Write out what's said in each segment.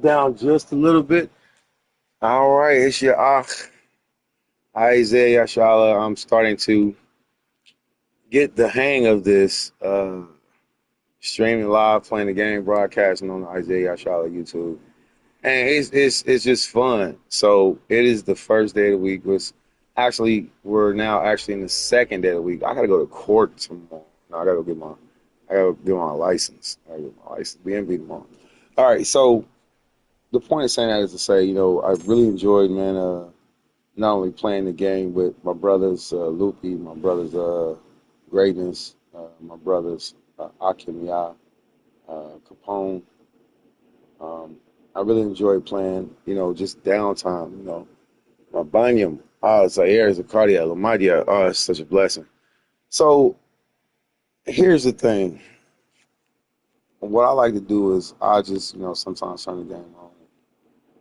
Down just a little bit. All right, it's your Isaiah Yashala. I'm starting to get the hang of this streaming live, playing the game, broadcasting on the Isaiah Yashala YouTube, and it's just fun. So it is the first day of the week. Was actually we're now actually in the second day of the week. I gotta go to court tomorrow. No, I gotta get my license. I gotta get my license. BMV tomorrow. All right, so the point of saying that is to say, I really enjoyed, man, not only playing the game with my brothers, Loopy, my brothers, Greatness, my brothers, Akim, Capone. Um, I really enjoyed playing, just downtime, my Banyam, Zaire, Zacardia, Lamadia, it's such a blessing. So here's the thing. What I like to do is I just, sometimes turn the game on.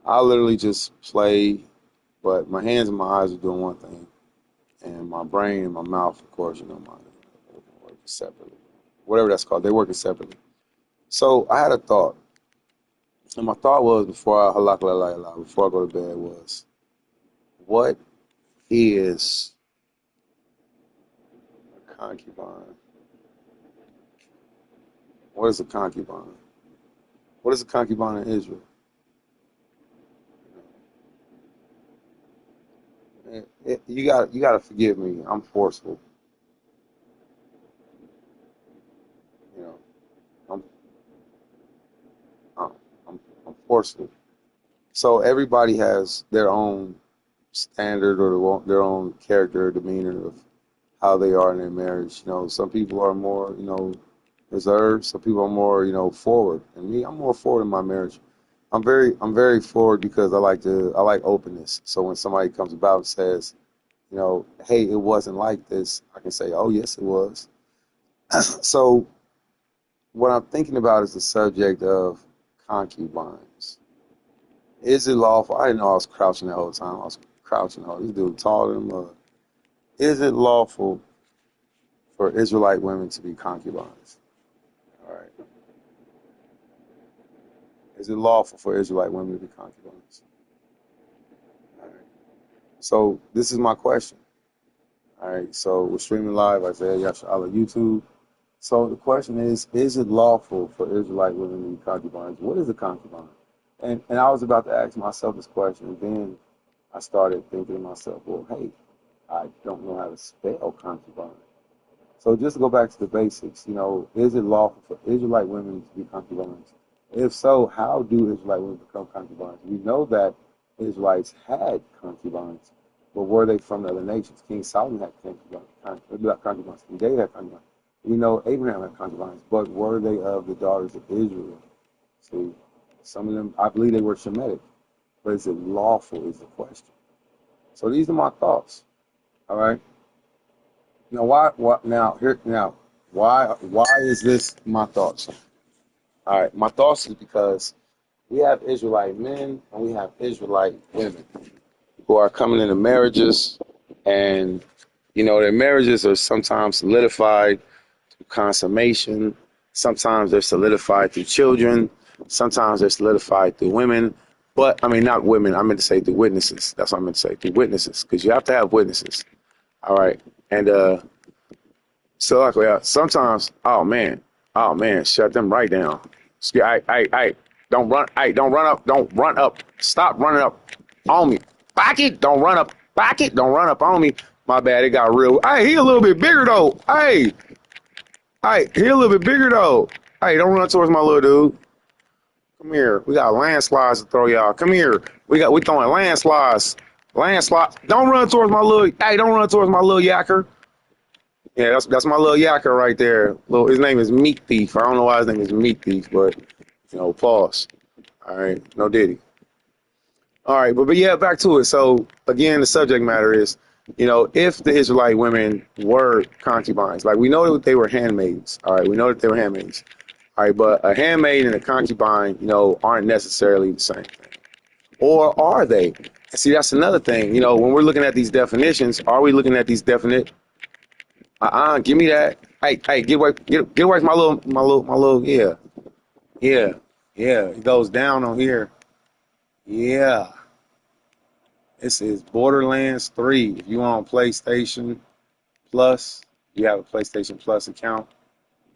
I literally just play, but my hands and my eyes are doing one thing, and my brain and my mouth, of course, my work separately. Whatever that's called, they work separately. So I had a thought, and my thought was before I go to bed was, what is a concubine? What is a concubine? What is a concubine in Israel? You got to forgive me. I'm forceful. You know, I'm I'm, I'm forceful. So everybody has their own standard or their own character or demeanor of how they are in their marriage. Some people are more, reserved. Some people are more, forward. And me, I'm more forward in my marriage. I'm very forward because I like openness. So when somebody comes about and says, hey, it wasn't like this, I can say, oh yes, it was. So what I'm thinking about is the subject of concubines. Is it lawful? I didn't know I was crouching the whole time. I was crouching. Oh, this dude taller than mud. Is it lawful for Israelite women to be concubines? All right. Is it lawful for Israelite women to be concubines? All right. So this is my question. All right. So we're streaming live, Isaiah Yashala YouTube. So the question is it lawful for Israelite women to be concubines? What is a concubine? And I was about to ask myself this question, and then I started thinking to myself, well, hey, I don't know how to spell concubine. So just to go back to the basics, is it lawful for Israelite women to be concubines? If so, how do Israelite women become concubines? We know that Israelites had concubines, but were they from the other nations? King Solomon had concubines. King David had concubines. We know Abraham had concubines, but were they of the daughters of Israel? See, some of them, I believe they were Shemitic, but is it lawful is the question. So these are my thoughts. All right. Now, why is this my thoughts? All right, my thoughts is because we have Israelite men and we have Israelite women who are coming into marriages, and their marriages are sometimes solidified through consummation, sometimes they're solidified through children, sometimes they're solidified through women. But I mean, not women. I meant to say through witnesses. That's what I meant to say, through witnesses, because you have to have witnesses. All right, and so like sometimes, oh man, shut them right down. Don't run up, don't run up. Stop running up on me. Back it, don't run up. Back it, don't run up on me. My bad, it got real. Hey, he a little bit bigger though. Hey, he a little bit bigger though. Hey, don't run towards my little dude. Come here. We got landslides to throw y'all. Come here. We throwing landslides. Landslides. Don't run towards my little. Hey, don't run towards my little yacker. Yeah, that's my little yakker right there. His name is Meat Thief. I don't know why his name is Meat Thief, but pause. All right, no diddy. All right, but yeah, back to it. So again, the subject matter is, if the Israelite women were concubines, like we know that they were handmaids. All right, we know that they were handmaids. All right, but a handmaid and a concubine, aren't necessarily the same thing, or are they? See, that's another thing. When we're looking at these definitions, are we looking at these definite? Give me that. Hey, get away from my little, yeah. It goes down on here. Yeah, this is Borderlands 3. If you on PlayStation Plus, you have a PlayStation Plus account,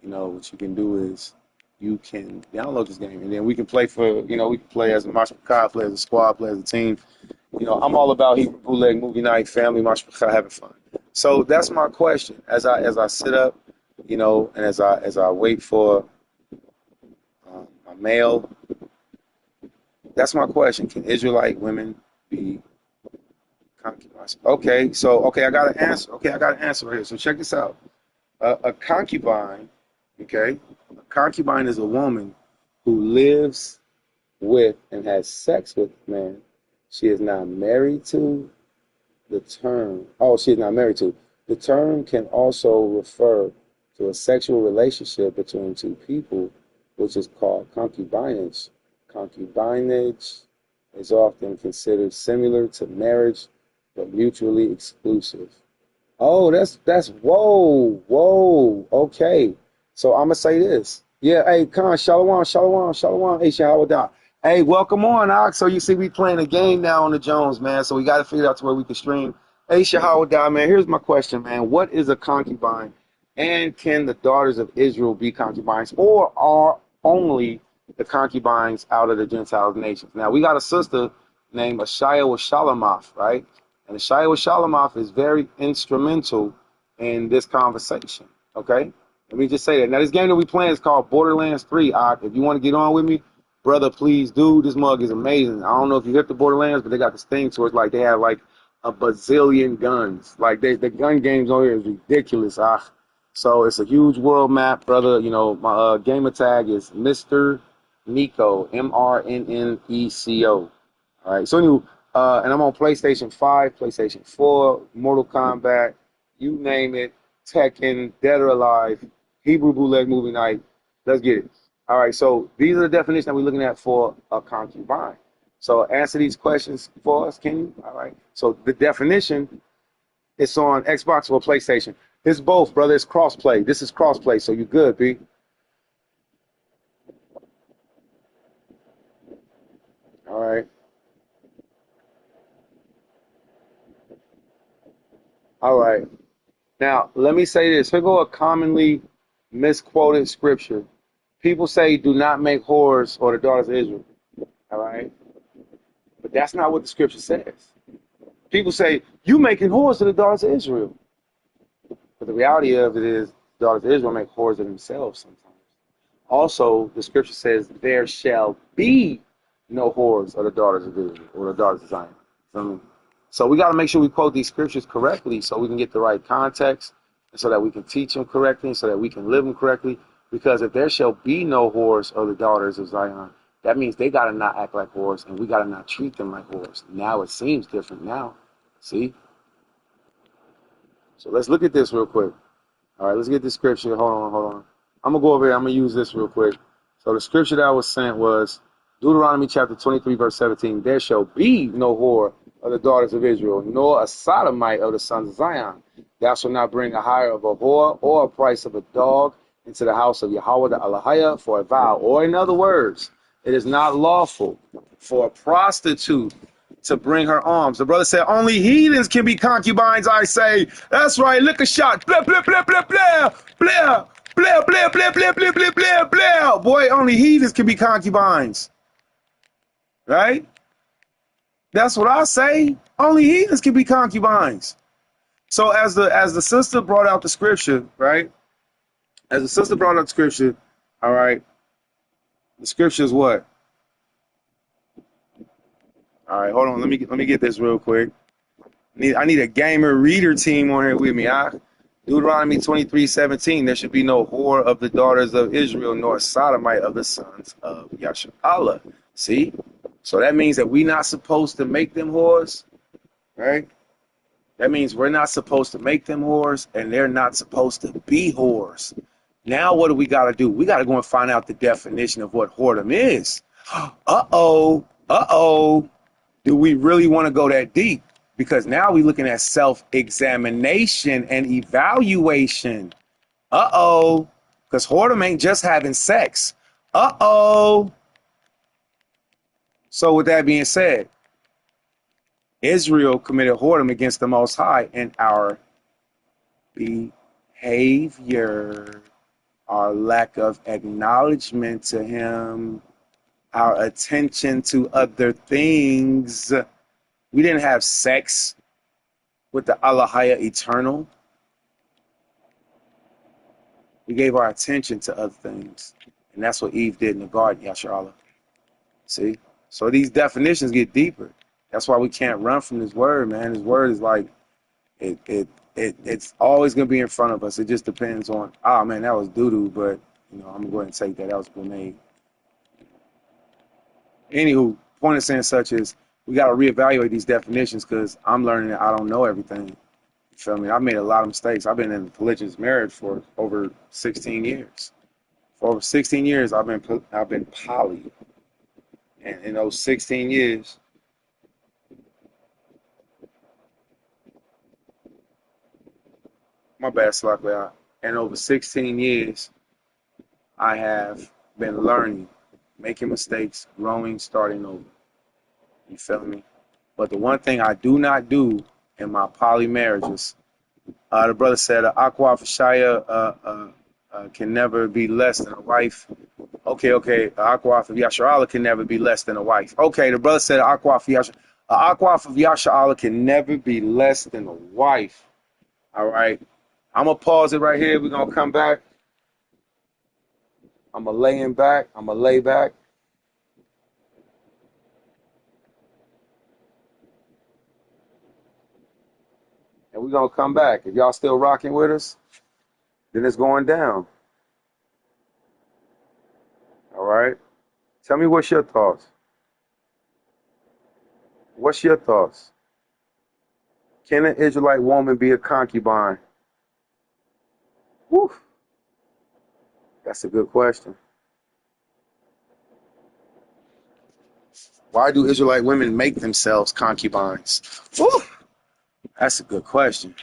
you know, what you can do is you can download this game and then we can play for, you know, we can play as a March Makai, play as a squad, play as a team. You know, I'm all about Hebrew bootleg movie night, family, March Makai, having fun. So that's my question. As I sit up, you know, and as I wait for my mail, that's my question. Can Israelite women be concubines? Okay, I got an answer. Okay, I got an answer right here. So check this out. A concubine, okay, a concubine is a woman who lives with and has sex with a man she is not married to. The term, oh, she is not married to. The term can also refer to a sexual relationship between two people, which is called concubinage. Concubinage is often considered similar to marriage, but mutually exclusive. Oh, that's whoa. Okay. So I'm gonna say this. Yeah, hey, Khan, Shalom. Hey, Shahawada. Hey, welcome on, Ox. So you see we playing a game now on the Jones, man. So we gotta figure out to where we can stream. Hey, Shahawada, man, here's my question, man. What is a concubine? And can the daughters of Israel be concubines? Or are only the concubines out of the Gentile nations? Now we got a sister named Ashaya Shalamoth, right? And Shia Shalamoff is very instrumental in this conversation. Okay? Let me just say that. Now, this game that we playing is called Borderlands 3. If you want to get on with me, brother, please do. This mug is amazing. I don't know if you hit the Borderlands, but they got this thing to it like they have like a bazillion guns. Like the gun games on here is ridiculous. So it's a huge world map, brother. You know, my gamer tag is Mr. Nico, MRNNECO. All right. So anyway, and I'm on PlayStation 5, PlayStation 4, Mortal Kombat, you name it, Tekken, Dead or Alive, Hebrew Bootleg Movie Night. Let's get it. All right. So these are the definitions that we're looking at for a concubine. So answer these questions for us, can you? All right. So the definition is on Xbox or PlayStation. It's both, brother. It's crossplay. This is crossplay. So you good, B? All right. All right. Now, let me say this. Here go a commonly misquoted scripture. People say, do not make whores or the daughters of Israel. All right? But that's not what the scripture says. People say, you making whores of the daughters of Israel. But the reality of it is, the daughters of Israel make whores of themselves sometimes. Also, the scripture says, there shall be no whores of the daughters of Israel or the daughters of Zion. So we got to make sure we quote these scriptures correctly so we can get the right context, and so that we can teach them correctly, and so that we can live them correctly. Because if there shall be no whores of the daughters of Zion, that means they got to not act like whores, and we got to not treat them like whores. Now it seems different now. See? So let's look at this real quick. All right, let's get this scripture. Hold on. I'm going to go over here. I'm going to use this real quick. So the scripture that was sent was Deuteronomy chapter 23, verse 17. There shall be no whore of the daughters of Israel, nor a sodomite of the sons of Zion. Thou shalt not bring a hire of a whore or a price of a dog into the house of Yahweh the Elohim for a vow. Or in other words, it is not lawful for a prostitute to bring her arms. The brother said, only heathens can be concubines, I say. That's right, lick a shot. Blah, blah, blah, blah, blah, blah. Blah, blah, blah, blah, blah, blah, blah, blah. Boy, only heathens can be concubines. Right? That's what I say. Only heathens can be concubines. So as the sister brought out the scripture, right? As the sister brought out the scripture, all right, the scripture is what? All right, hold on. Let me get this real quick. I need a gamer reader team on here with me. Deuteronomy 23:17. There should be no whore of the daughters of Israel, nor sodomite of the sons of Yashar'Allah. See? So that means that we're not supposed to make them whores, right? That means we're not supposed to make them whores, and they're not supposed to be whores. Now what do we got to do? We got to go and find out the definition of what whoredom is. Uh-oh. Do we really want to go that deep? Because now we're looking at self-examination and evaluation. Uh-oh. Because whoredom ain't just having sex. Uh-oh. So with that being said, Israel committed whoredom against the Most High, and our behavior, our lack of acknowledgement to Him, our attention to other things. We didn't have sex with the Allahaya Eternal. We gave our attention to other things. And that's what Eve did in the garden, Yasharallah. See? So these definitions get deeper. That's why we can't run from this word, man. This word is like, it's always going to be in front of us. It just depends on, oh, man, that was doo-doo, but, I'm going to go ahead and take that. That was grenade. Anywho, point of saying such is, we got to reevaluate these definitions because I'm learning that I don't know everything. You feel me? I've made a lot of mistakes. I've been in a polygamous marriage for over 16 years. For over 16 years, I've been poly. And in those 16 years, my bad, Slack, in over 16 years, I have been learning, making mistakes, growing, starting over. You feel me? But the one thing I do not do in my poly marriages, the brother said, Aqua Fashaya can never be less than a wife. Okay. Aqua for Yasharala can never be less than a wife. Okay, the brother said, Aqua for Yasharala can never be less than a wife. All right. I'm going to pause it right here. We're going to come back. I'm going to lay back. And we're going to come back. If y'all still rocking with us, then it's going down. All right. Tell me what's your thoughts. What's your thoughts? Can an Israelite woman be a concubine? Whew. That's a good question. Why do Israelite women make themselves concubines? Whew. That's a good question.